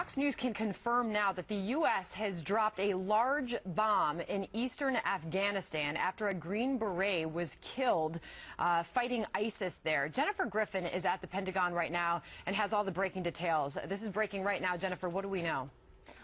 Fox News can confirm now that the U.S. has dropped a large bomb in eastern Afghanistan after a Green Beret was killed fighting ISIS there. Jennifer Griffin is at the Pentagon right now and has all the breaking details. This is breaking right now. Jennifer, what do we know?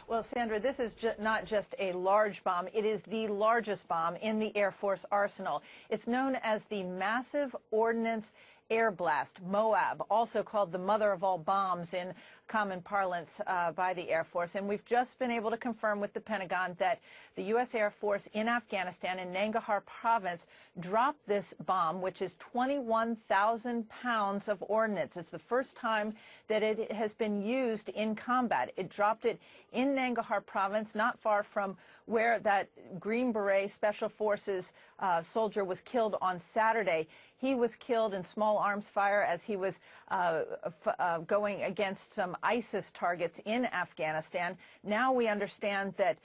Well, Sandra, this is not just a large bomb. It is the largest bomb in the Air Force arsenal. It's known as the Massive Ordnance Air Blast, MOAB, also called the mother of all bombs in common parlance by the Air Force. And we've just been able to confirm with the Pentagon that the U.S. Air Force in Afghanistan, in Nangarhar province, dropped this bomb, which is 21,000 pounds of ordnance. It's the first time that it has been used in combat. It dropped it in Nangarhar province, not far from where that Green Beret Special Forces soldier was killed on Saturday. He was killed in small arms fire as he was going against some ISIS targets in Afghanistan. Now we understand that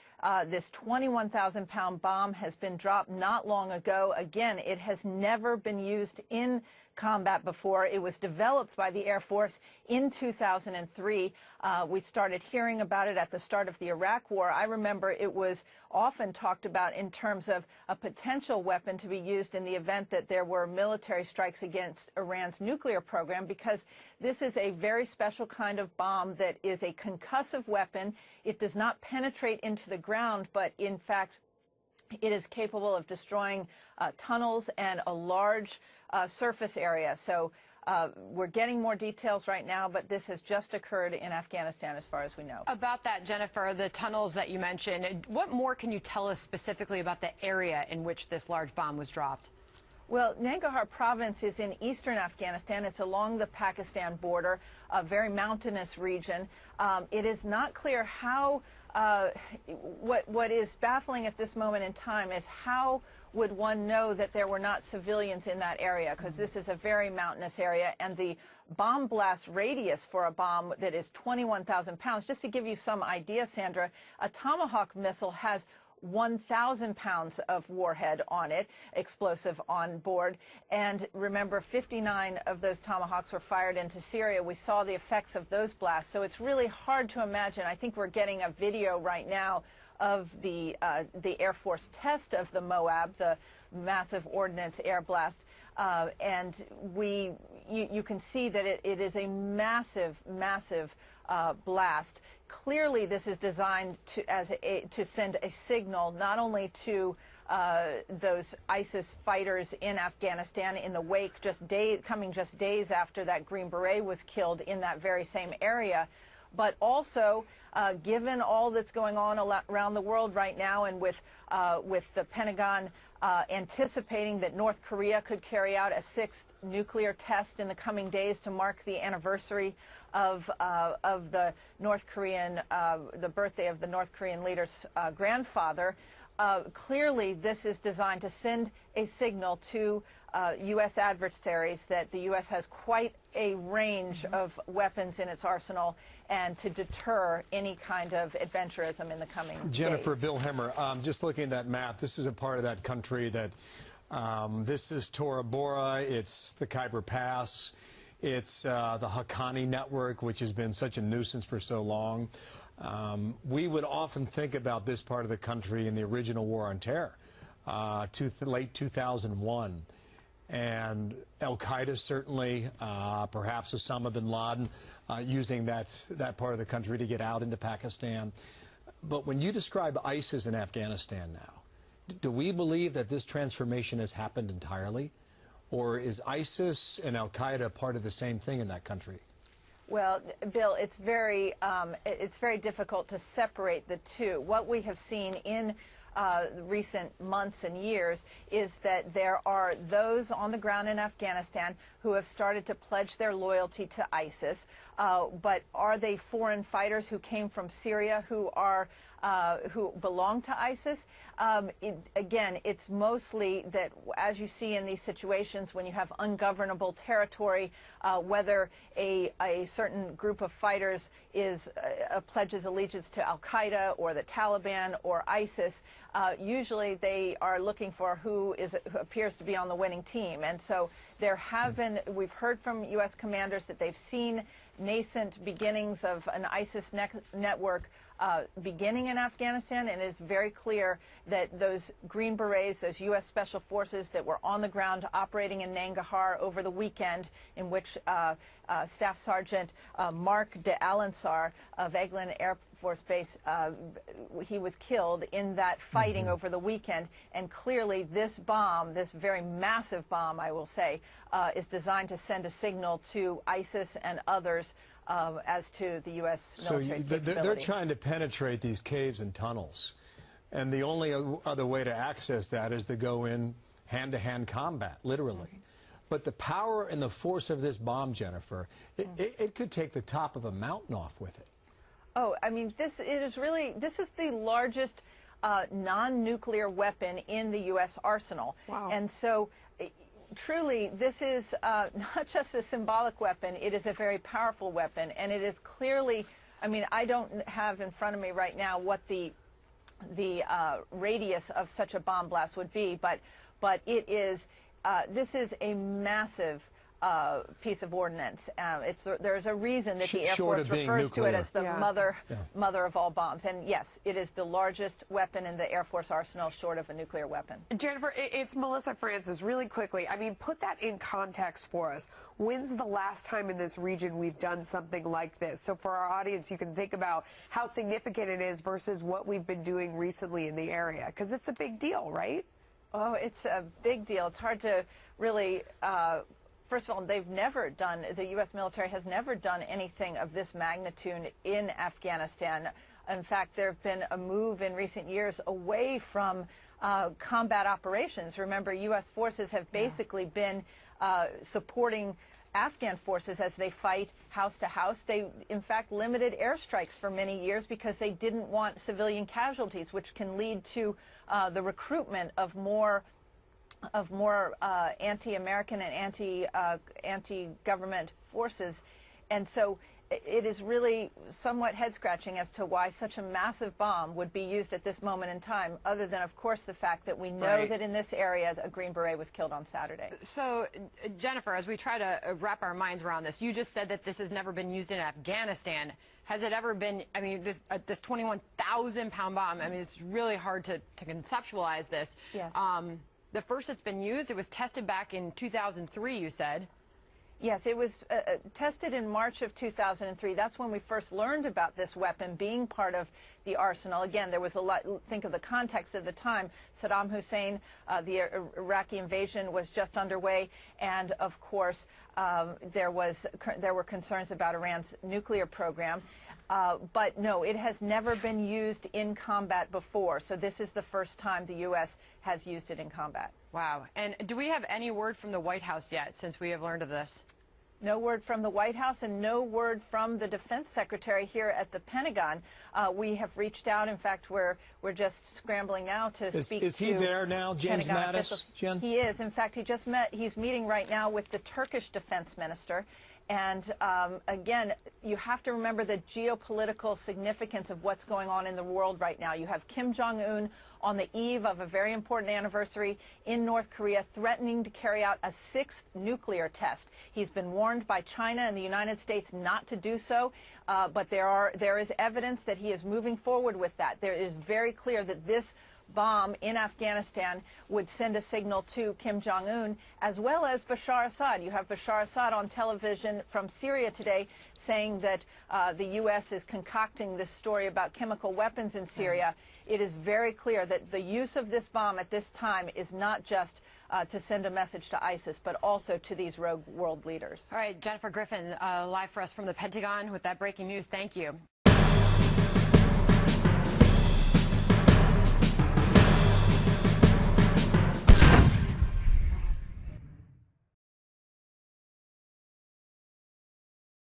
this 21,000-pound bomb has been dropped not long ago. Again, it has never been used in combat before. It was developed by the Air Force in 2003. We started hearing about it at the start of the Iraq War. I remember it was often talked about in terms of a potential weapon to be used in the event that there were military strikes against Iran's nuclear program, because this is a very special kind of bomb that is a concussive weapon. It does not penetrate into the ground, but in fact, it is capable of destroying tunnels and a large surface area. So we're getting more details right now, but this has just occurred in Afghanistan as far as we know. About that, Jennifer, the tunnels that you mentioned, what more can you tell us specifically about the area in which this large bomb was dropped? Well, Nangarhar province is in eastern Afghanistan. It's along the Pakistan border, a very mountainous region. It is not clear how, what is baffling at this moment in time is how would one know that there were not civilians in that area, because this is a very mountainous area, and the bomb blast radius for a bomb that is 21,000 pounds. Just to give you some idea, Sandra, a Tomahawk missile has 1,000 pounds of warhead on it, explosive on board. And remember, 59 of those Tomahawks were fired into Syria. We saw the effects of those blasts. So it's really hard to imagine. I think we're getting a video right now of the Air Force test of the MOAB, the Massive Ordnance Air Blast. And you can see that it is a massive, massive blast. Clearly, this is designed to send a signal not only to those ISIS fighters in Afghanistan in the wake coming just days after that Green Beret was killed in that very same area, but also given all that's going on around the world right now, and with the Pentagon anticipating that North Korea could carry out a sixth nuclear test in the coming days to mark the anniversary of the North Korean, the birthday of the North Korean leader's grandfather. Clearly, this is designed to send a signal to U.S. adversaries that the U.S. has quite a range of weapons in its arsenal, and to deter any kind of adventurism in the coming Jennifer, days. Bill Hemmer, just looking at that map, this is a part of that country that this is Tora Bora, it's the Khyber Pass, it's the Haqqani network, which has been such a nuisance for so long. We would often think about this part of the country in the original War on Terror, late 2001. And al-Qaeda certainly, perhaps Osama bin Laden, using that part of the country to get out into Pakistan. But when you describe ISIS in Afghanistan now, do we believe that this transformation has happened entirely? Or is ISIS and al-Qaeda part of the same thing in that country? Well, Bill, it's very difficult to separate the two. What we have seen in recent months and years is that there are those on the ground in Afghanistan who have started to pledge their loyalty to ISIS. But are they foreign fighters who came from Syria who are who belong to ISIS. Again, it's mostly that, as you see in these situations, when you have ungovernable territory, whether a certain group of fighters pledges allegiance to Al-Qaeda or the Taliban or ISIS, usually they are looking for who appears to be on the winning team. And so we've heard from U.S. commanders that they've seen nascent beginnings of an ISIS network beginning in Afghanistan, and it is very clear that those Green Berets, those U.S. Special Forces that were on the ground operating in Nangarhar over the weekend, in which Staff Sergeant Mark de Alansar of Eglin Air Force Base, he was killed in that fighting over the weekend. And clearly this bomb, this very massive bomb, I will say, is designed to send a signal to ISIS and others as to the U.S. military capability. They're trying to penetrate these caves and tunnels, and the only other way to access that is to go in hand-to-hand combat, literally. But the power and the force of this bomb, Jennifer, it could take the top of a mountain off with it. Oh, I mean, this is the largest non-nuclear weapon in the U.S. arsenal. Wow. And so, truly, this is not just a symbolic weapon, it is a very powerful weapon. And it is clearly, I mean, I don't have in front of me right now what the radius of such a bomb blast would be, but it is, this is a massive piece of ordnance. There's a reason that the Air Force refers to it as the mother of all bombs. And yes, it is the largest weapon in the Air Force arsenal short of a nuclear weapon. Jennifer, it's Melissa Francis. Really quickly, I mean, put that in context for us. When's the last time in this region we've done something like this? So for our audience, you can think about how significant it is versus what we've been doing recently in the area, because it's a big deal, right? Oh, it's a big deal. It's hard to really first of all, the U.S. military has never done anything of this magnitude in Afghanistan. In fact, there have been a move in recent years away from combat operations. Remember, U.S. forces have basically been supporting Afghan forces as they fight house to house. They, in fact, limited airstrikes for many years because they didn't want civilian casualties, which can lead to the recruitment of more anti-American and anti-government forces. And so it is really somewhat head-scratching as to why such a massive bomb would be used at this moment in time, other than, of course, the fact that we know that in this area a Green Beret was killed on Saturday. So, Jennifer, as we try to wrap our minds around this, you just said that this has never been used in Afghanistan. Has it ever been, I mean, this 21,000-pound bomb, I mean, it's really hard to conceptualize this. Yes. The first it's been used, it was tested back in 2003, you said. Yes, it was tested in March of 2003. That's when we first learned about this weapon being part of the arsenal. Again, there was a lot, think of the context of the time. Saddam Hussein, the Iraqi invasion was just underway, and of course, there were concerns about Iran's nuclear program. But no, it has never been used in combat before, so this is the first time the U.S. has used it in combat. Wow. And do we have any word from the White House yet, since we have learned of this? No word from the White House and no word from the Defense Secretary here at the Pentagon. We have reached out. In fact, we're just scrambling now to speak to. Is he there now, James Mattis? Jen? He is. In fact, he's meeting right now with the Turkish Defense Minister. And again, you have to remember the geopolitical significance of what's going on in the world right now. You have Kim Jong-un on the eve of a very important anniversary in North Korea threatening to carry out a 6th nuclear test. He's been warned by China and the United States not to do so, but there is evidence that he is moving forward with that. There is very clear that this bomb in Afghanistan would send a signal to Kim Jong-un, as well as Bashar Assad. You have Bashar Assad on television from Syria today saying that the U.S. is concocting this story about chemical weapons in Syria. It is very clear that the use of this bomb at this time is not just to send a message to ISIS, but also to these rogue world leaders. All right, Jennifer Griffin, live for us from the Pentagon with that breaking news. Thank you.